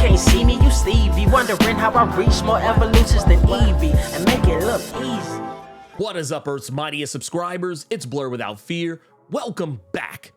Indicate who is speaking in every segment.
Speaker 1: can't see me, you Stevie. Wondering how I reach more evolutions than Eevee and make it look easy.
Speaker 2: What is up, Earth's mightiest subscribers? It's Blerd without fear. Welcome back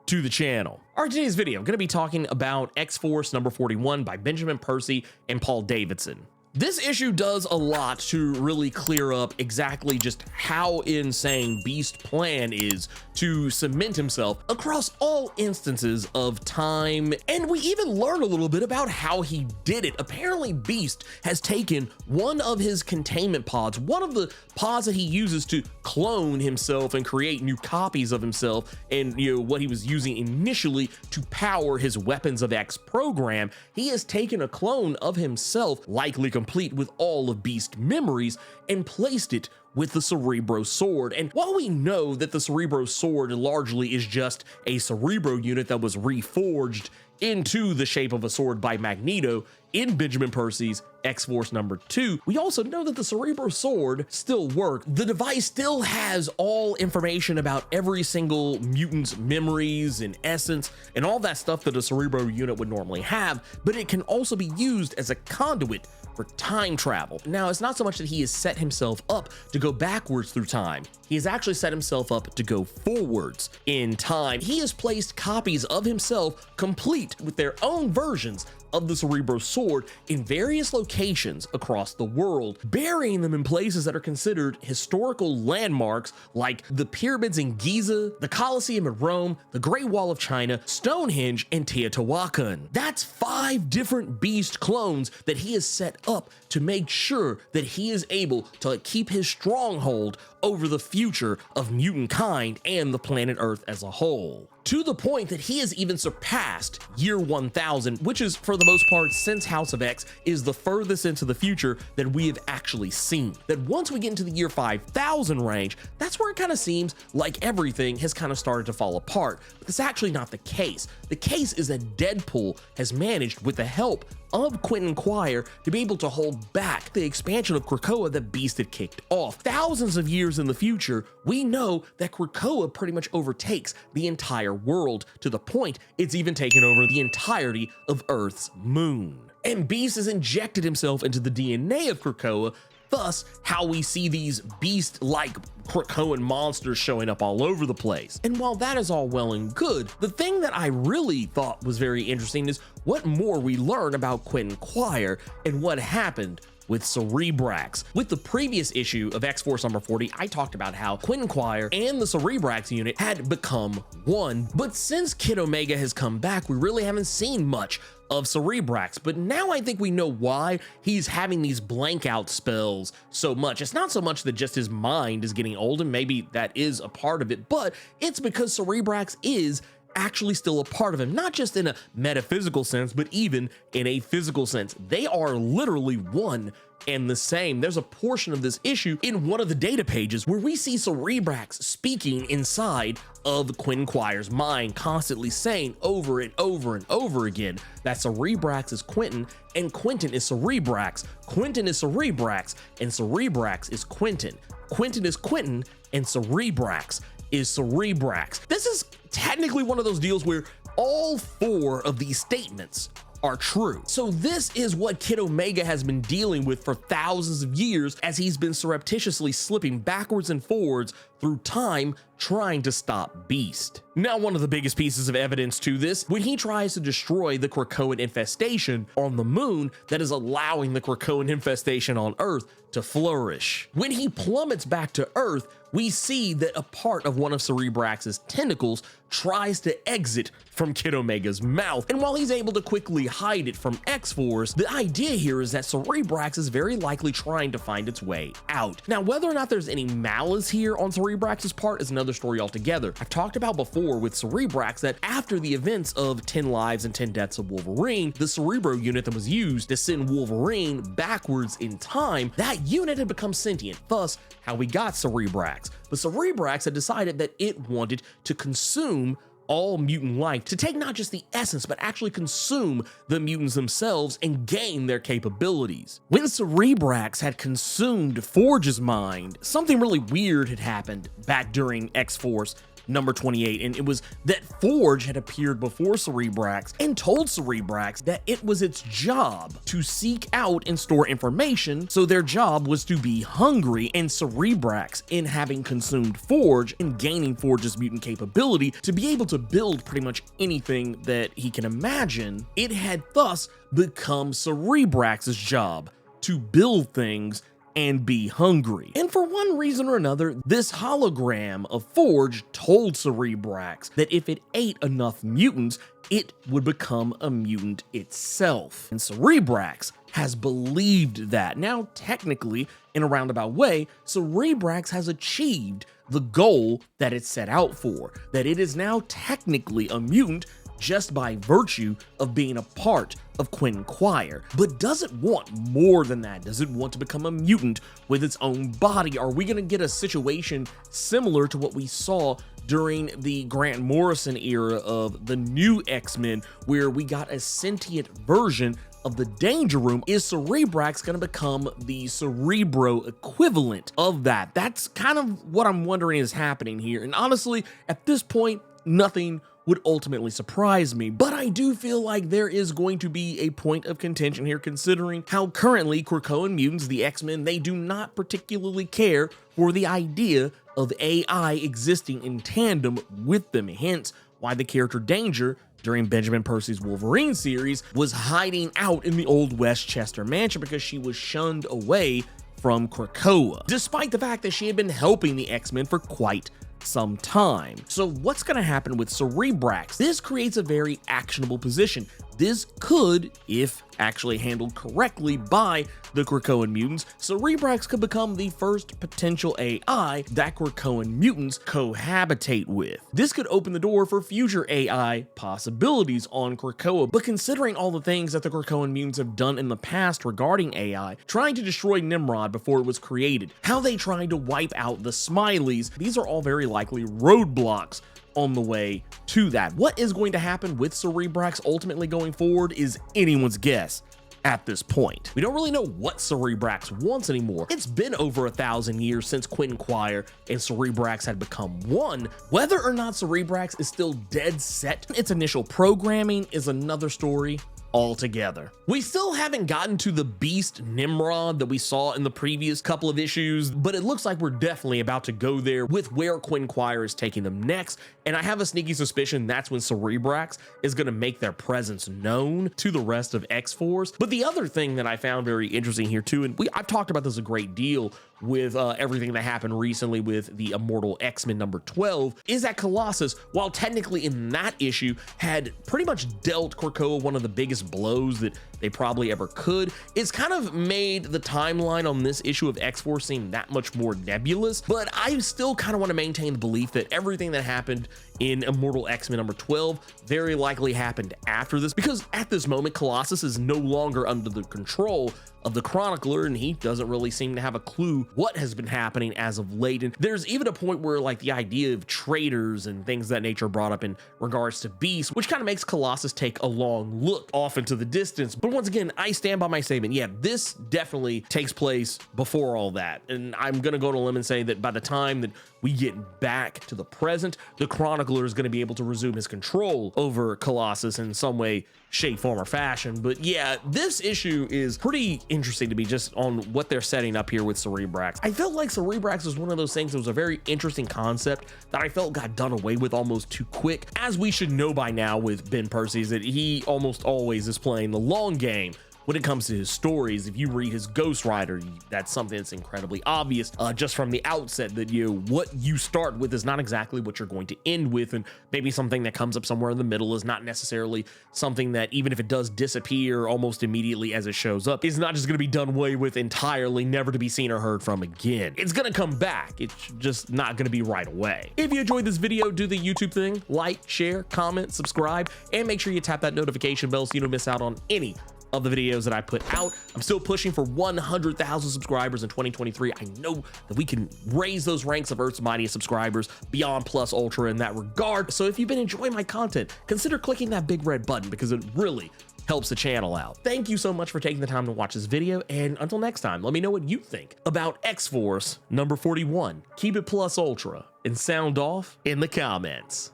Speaker 2: to the channel. Our today's video, I'm going to be talking about X-Force number 41 by Benjamin Percy and Paul Davidson. This issue does a lot to really clear up exactly just how insane Beast's plan is to cement himself across all instances of time, and we even learn a little bit about how he did it. Apparently Beast has taken one of his containment pods, one of the pods that he uses to clone himself and create new copies of himself, and what he was using initially to power his Weapons of X program. He has taken a clone of himself, likely complete with all of Beast's memories, and placed it with the Cerebro sword. And while we know that the Cerebro sword largely is just a Cerebro unit that was reforged into the shape of a sword by Magneto in Benjamin Percy's X-Force number 2, we also know that the Cerebro sword still works. The device still has all information about every single mutant's memories and essence and all that stuff that a Cerebro unit would normally have, but it can also be used as a conduit for time travel. Now, it's not so much that he has set himself up to go backwards through time. He has actually set himself up to go forwards in time. He has placed copies of himself complete with their own versions of the Cerebro sword in various locations across the world, burying them in places that are considered historical landmarks like the pyramids in Giza, the Colosseum in Rome, the Great Wall of China, Stonehenge, and Teotihuacan. That's 5 different Beast clones that he has set up to make sure that he is able to keep his stronghold over the future of mutant kind and the planet Earth as a whole. To the point that he has even surpassed year 1000, which is, for the most part, since House of X, is the furthest into the future that we have actually seen. That once we get into the year 5000 range, that's where it kind of seems like everything has kind of started to fall apart. But that's actually not the case. The case is that Deadpool has managed, with the help of Quentin Quire, to be able to hold back the expansion of Krakoa that Beast had kicked off. Thousands of years in the future, we know that Krakoa pretty much overtakes the entire world, to the point it's even taken over the entirety of Earth's moon. And Beast has injected himself into the DNA of Krakoa, thus how we see these beast-like Krakoan monsters showing up all over the place. And while that is all well and good, the thing that I really thought was very interesting is what more we learn about Quentin Quire and what happened with Cerebrax. With the previous issue of X-Force number 40, I talked about how Quentin Quire and the Cerebrax unit had become one, but since Kid Omega has come back, we really haven't seen much of Cerebrax. But now I think we know why he's having these blank out spells so much. It's not so much that just his mind is getting old, and maybe that is a part of it, but it's because Cerebrax is actually still a part of him, not just in a metaphysical sense, but even in a physical sense. They are literally one and the same. There's a portion of this issue in one of the data pages where we see Cerebrax speaking inside of Quentin Quire's mind, constantly saying over and over and over again that Cerebrax is Quentin and Quentin is Cerebrax. Quentin is Cerebrax and Cerebrax is Quentin. Quentin is Quentin and Cerebrax is Cerebrax. This is technically one of those deals where all 4 of these statements are true. So this is what Kid Omega has been dealing with for thousands of years, as he's been surreptitiously slipping backwards and forwards through time, trying to stop Beast. Now, one of the biggest pieces of evidence to this, when he tries to destroy the Krakoan infestation on the moon that is allowing the Krakoan infestation on Earth to flourish. When he plummets back to Earth, we see that a part of one of Cerebrax's tentacles tries to exit from Kid Omega's mouth, and while he's able to quickly hide it from X-Force, the idea here is that Cerebrax is very likely trying to find its way out. Now, whether or not there's any malice here on Cerebrax's part is another story altogether. I've talked about before with Cerebrax that after the events of 10 Lives and 10 Deaths of Wolverine, the Cerebro unit that was used to send Wolverine backwards in time, that unit had become sentient, thus how we got Cerebrax. But Cerebrax had decided that it wanted to consume all mutant life, to take not just the essence, but actually consume the mutants themselves and gain their capabilities. When Cerebrax had consumed Forge's mind, something really weird had happened back during X-Force number 28, and it was that Forge had appeared before Cerebrax and told Cerebrax that it was its job to seek out and store information, so their job was to be hungry, and Cerebrax, in having consumed Forge and gaining Forge's mutant capability to be able to build pretty much anything that he can imagine, it had thus become Cerebrax's job to build things and be hungry. And for one reason or another, this hologram of Forge told Cerebrax that if it ate enough mutants, it would become a mutant itself. And Cerebrax has believed that. Now, technically, in a roundabout way, Cerebrax has achieved the goal that it set out for, that it is now technically a mutant just by virtue of being a part of Quire, but does it want more than that? Does it want to become a mutant with its own body? Are we gonna get a situation similar to what we saw during the Grant Morrison era of the new X-Men, where we got a sentient version of the Danger Room? Is Cerebrax gonna become the Cerebro equivalent of that? That's kind of what I'm wondering is happening here. And honestly, at this point, nothing would ultimately surprise me, but I do feel like there is going to be a point of contention here, considering how currently Krakoan mutants, the X-Men, they do not particularly care for the idea of AI existing in tandem with them, hence why the character Danger during Benjamin Percy's Wolverine series was hiding out in the old Westchester mansion because she was shunned away from Krakoa, despite the fact that she had been helping the X-Men for quite some time. So what's going to happen with Cerebrax? This creates a very actionable position. This could, if actually handled correctly by the Krakoan mutants, Cerebrax could become the first potential AI that Krakoan mutants cohabitate with. This could open the door for future AI possibilities on Krakoa, but considering all the things that the Krakoan mutants have done in the past regarding AI, trying to destroy Nimrod before it was created, how they tried to wipe out the Smileys, these are all very likely roadblocks on the way to that. What is going to happen with Cerebrax ultimately going forward is anyone's guess at this point. We don't really know what Cerebrax wants anymore. It's been over 1,000 years since Quire and Cerebrax had become one. Whether or not Cerebrax is still dead set in its initial programming is another story altogether. We still haven't gotten to the beast Nimrod that we saw in the previous couple of issues, but it looks like we're definitely about to go there with where Quire is taking them next, and I have a sneaky suspicion that's when Cerebrax is going to make their presence known to the rest of X-Force. But the other thing that I found very interesting here too, and I've talked about this a great deal with everything that happened recently with the Immortal X-Men number 12, is that Colossus, while technically in that issue had pretty much dealt Krakoa one of the biggest blows that they probably ever could, it's kind of made the timeline on this issue of X-Force seem that much more nebulous. But I still kind of want to maintain the belief that everything that happened in Immortal X-Men number 12 very likely happened after this, because at this moment Colossus is no longer under the control of the Chronicler, and he doesn't really seem to have a clue what has been happening as of late. And there's even a point where like the idea of traitors and things of that nature brought up in regards to Beast, which kind of makes Colossus take a long look off into the distance. But once again, I stand by my statement. Yeah, this definitely takes place before all that, and I'm gonna go on a limb and say that by the time that we get back to the present, the Chronicler is going to be able to resume his control over Colossus in some way, shape, form, or fashion. But yeah, this issue is pretty interesting to me just on what they're setting up here with Cerebrax. I felt like Cerebrax was one of those things that was a very interesting concept that I felt got done away with almost too quick. As we should know by now with Ben Percy, is that he almost always is playing the long game when it comes to his stories. If you read his Ghost Rider, that's something that's incredibly obvious just from the outset, that what you start with is not exactly what you're going to end with, and maybe something that comes up somewhere in the middle is not necessarily something that, even if it does disappear almost immediately as it shows up, is not just going to be done away with entirely, never to be seen or heard from again. It's going to come back. It's just not going to be right away. If you enjoyed this video, do the YouTube thing, like, share, comment, subscribe, and make sure you tap that notification bell so you don't miss out on any of the videos that I put out. I'm still pushing for 100,000 subscribers in 2023. I know that we can raise those ranks of Earth's mightiest subscribers beyond plus ultra in that regard. So if you've been enjoying my content, consider clicking that big red button, because it really helps the channel out. Thank you so much for taking the time to watch this video, and until next time, let me know what you think about X-Force number 41. Keep it plus ultra and sound off in the comments.